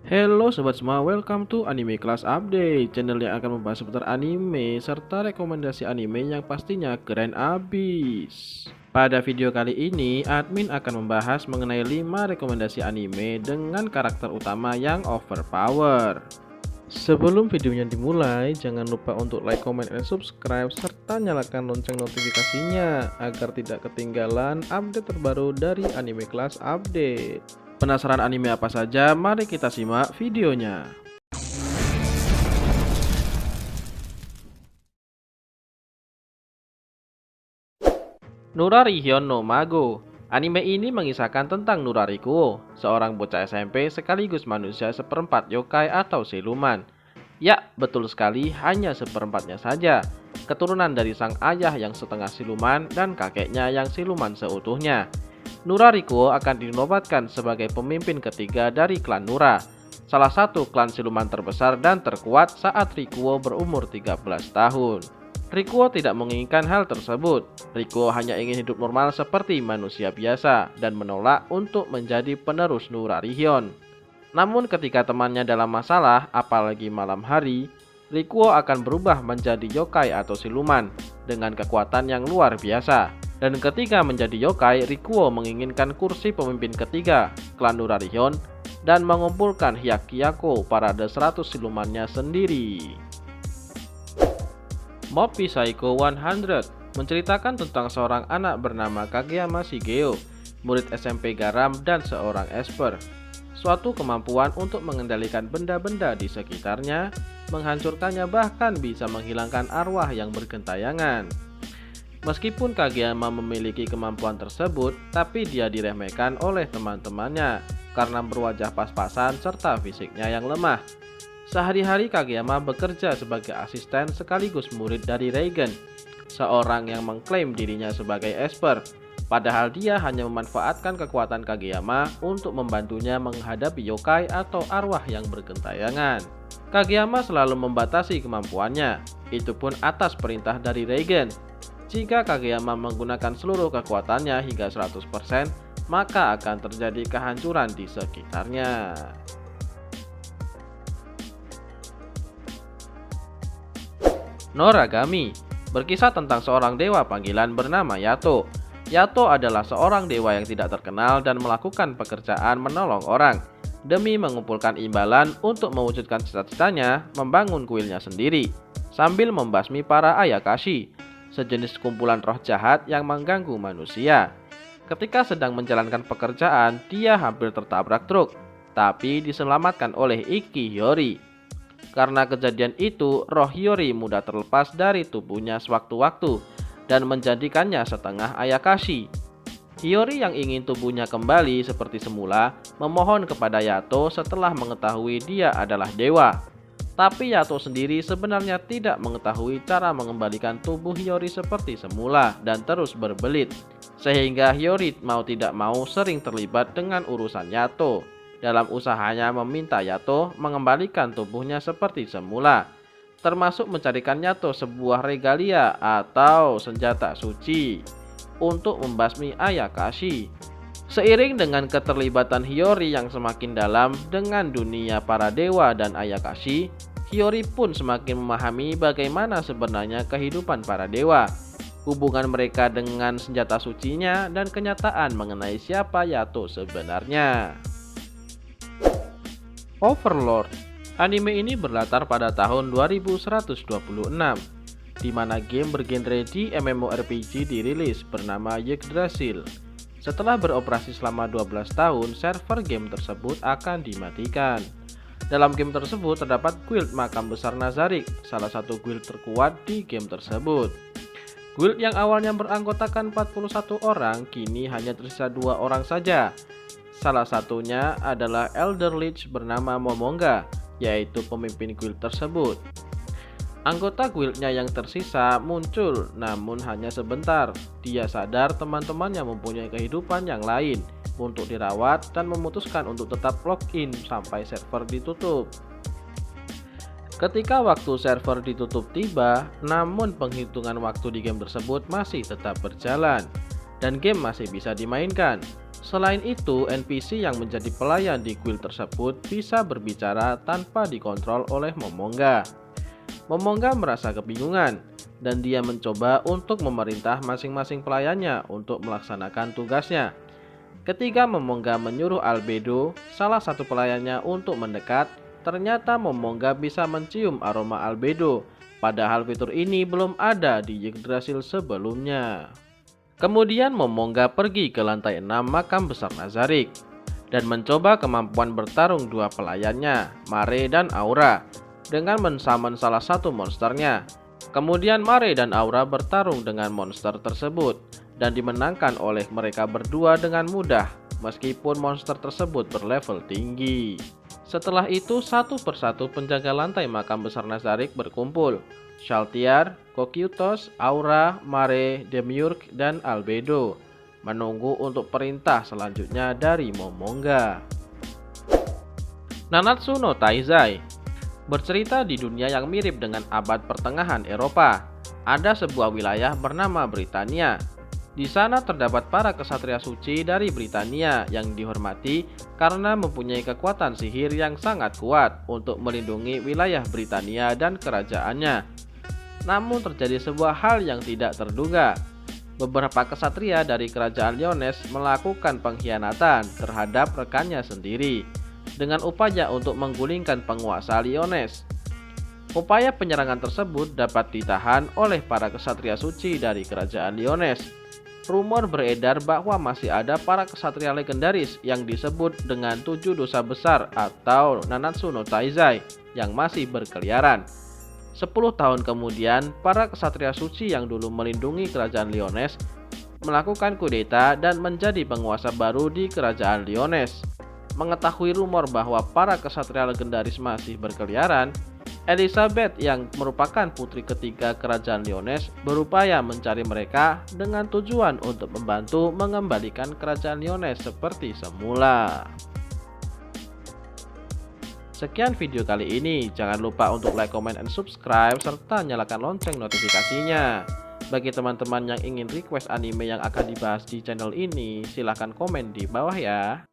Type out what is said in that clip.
Hello sobat semua, welcome to Anime Class Update, channel yang akan membahas seputar anime serta rekomendasi anime yang pastinya keren abis. Pada video kali ini, admin akan membahas mengenai 5 rekomendasi anime dengan karakter utama yang overpower. Sebelum videonya dimulai, jangan lupa untuk like, comment, dan subscribe serta nyalakan lonceng notifikasinya agar tidak ketinggalan update terbaru dari Anime Class Update. Penasaran anime apa saja? Mari kita simak videonya. Nurarihyon no Mago. Anime ini mengisahkan tentang Nurarikuo, seorang bocah SMP sekaligus manusia seperempat yokai atau siluman. Ya, betul sekali, hanya seperempatnya saja. Keturunan dari sang ayah yang setengah siluman dan kakeknya yang siluman seutuhnya. Nurarikuo akan dinobatkan sebagai pemimpin ketiga dari klan Nura, salah satu klan siluman terbesar dan terkuat saat Rikuo berumur 13 tahun. Rikuo tidak menginginkan hal tersebut. Rikuo hanya ingin hidup normal seperti manusia biasa dan menolak untuk menjadi penerus Nurarihyon. Namun ketika temannya dalam masalah, apalagi malam hari, Rikuo akan berubah menjadi yokai atau siluman dengan kekuatan yang luar biasa. Dan ketika menjadi yokai, Rikuo menginginkan kursi pemimpin ketiga klan Nurarihyon dan mengumpulkan Hyakkyaku parade 100 silumannya sendiri. Mob Psycho 100 menceritakan tentang seorang anak bernama Kageyama Shigeo, murid SMP garam dan seorang esper. Suatu kemampuan untuk mengendalikan benda-benda di sekitarnya, menghancurkannya bahkan bisa menghilangkan arwah yang bergentayangan. Meskipun Kageyama memiliki kemampuan tersebut, tapi dia diremehkan oleh teman-temannya karena berwajah pas-pasan serta fisiknya yang lemah. Sehari-hari Kageyama bekerja sebagai asisten sekaligus murid dari Reigen, seorang yang mengklaim dirinya sebagai esper. Padahal dia hanya memanfaatkan kekuatan Kageyama untuk membantunya menghadapi yokai atau arwah yang bergentayangan. Kageyama selalu membatasi kemampuannya, itu pun atas perintah dari Reigen. Jika Kageyama menggunakan seluruh kekuatannya hingga 100%, maka akan terjadi kehancuran di sekitarnya. Noragami berkisah tentang seorang dewa panggilan bernama Yato. Yato adalah seorang dewa yang tidak terkenal dan melakukan pekerjaan menolong orang demi mengumpulkan imbalan untuk mewujudkan cita-citanya membangun kuilnya sendiri sambil membasmi para ayakashi, sejenis kumpulan roh jahat yang mengganggu manusia. Ketika sedang menjalankan pekerjaan, dia hampir tertabrak truk, tapi diselamatkan oleh Ikki Hiyori. Karena kejadian itu, roh Hiyori mudah terlepas dari tubuhnya sewaktu-waktu dan menjadikannya setengah ayakashi. Hiyori yang ingin tubuhnya kembali seperti semula memohon kepada Yato setelah mengetahui dia adalah dewa. Tapi Yato sendiri sebenarnya tidak mengetahui cara mengembalikan tubuh Hiyori seperti semula dan terus berbelit. Sehingga Hiyori mau tidak mau sering terlibat dengan urusan Yato dalam usahanya meminta Yato mengembalikan tubuhnya seperti semula, termasuk mencarikan Yato sebuah regalia atau senjata suci untuk membasmi ayakashi. Seiring dengan keterlibatan Hiyori yang semakin dalam dengan dunia para dewa dan ayakashi, Hiyori pun semakin memahami bagaimana sebenarnya kehidupan para dewa, hubungan mereka dengan senjata sucinya, dan kenyataan mengenai siapa Yato sebenarnya. Overlord. Anime ini berlatar pada tahun 2126, di mana game bergenre di MMORPG dirilis bernama Yggdrasil. Setelah beroperasi selama 12 tahun, server game tersebut akan dimatikan. Dalam game tersebut terdapat guild makam besar Nazarik, salah satu guild terkuat di game tersebut. Guild yang awalnya beranggotakan 41 orang, kini hanya tersisa 2 orang saja. Salah satunya adalah Elder Lich bernama Momonga, yaitu pemimpin guild tersebut. Anggota guildnya yang tersisa muncul, namun hanya sebentar. Dia sadar teman-temannya mempunyai kehidupan yang lain untuk dirawat dan memutuskan untuk tetap login sampai server ditutup. Ketika waktu server ditutup tiba, namun penghitungan waktu di game tersebut masih tetap berjalan dan game masih bisa dimainkan. Selain itu, NPC yang menjadi pelayan di kuil tersebut bisa berbicara tanpa dikontrol oleh Momonga. Momonga merasa kebingungan, dan dia mencoba untuk memerintah masing-masing pelayannya untuk melaksanakan tugasnya. Ketika Momonga menyuruh Albedo, salah satu pelayannya, untuk mendekat, ternyata Momonga bisa mencium aroma Albedo, padahal fitur ini belum ada di Yggdrasil sebelumnya. Kemudian Momonga pergi ke lantai 6 makam besar Nazarik dan mencoba kemampuan bertarung dua pelayannya, Mare dan Aura, dengan mensummon salah satu monsternya. Kemudian Mare dan Aura bertarung dengan monster tersebut dan dimenangkan oleh mereka berdua dengan mudah, meskipun monster tersebut berlevel tinggi. Setelah itu, satu persatu penjaga lantai makam besar Nazarik berkumpul. Shaltiar, Kokyutos, Aura, Mare, Demiurge, dan Albedo menunggu untuk perintah selanjutnya dari Momonga. Nanatsu no Taizai bercerita di dunia yang mirip dengan abad pertengahan Eropa. Ada sebuah wilayah bernama Britania. Di sana terdapat para kesatria suci dari Britania yang dihormati karena mempunyai kekuatan sihir yang sangat kuat untuk melindungi wilayah Britania dan kerajaannya. Namun terjadi sebuah hal yang tidak terduga. Beberapa kesatria dari kerajaan Lyonesse melakukan pengkhianatan terhadap rekannya sendiri dengan upaya untuk menggulingkan penguasa Lyonesse. Upaya penyerangan tersebut dapat ditahan oleh para kesatria suci dari kerajaan Lyonesse. Rumor beredar bahwa masih ada para kesatria legendaris yang disebut dengan 7 dosa besar atau Nanatsu no Taizai yang masih berkeliaran. 10 tahun kemudian, para kesatria suci yang dulu melindungi kerajaan Lyonesse melakukan kudeta dan menjadi penguasa baru di kerajaan Lyonesse. Mengetahui rumor bahwa para kesatria legendaris masih berkeliaran, Elizabeth yang merupakan putri ketiga kerajaan Lyonesse berupaya mencari mereka dengan tujuan untuk membantu mengembalikan kerajaan Lyonesse seperti semula. Sekian video kali ini, jangan lupa untuk like, comment, and subscribe, serta nyalakan lonceng notifikasinya. Bagi teman-teman yang ingin request anime yang akan dibahas di channel ini, silahkan komen di bawah ya.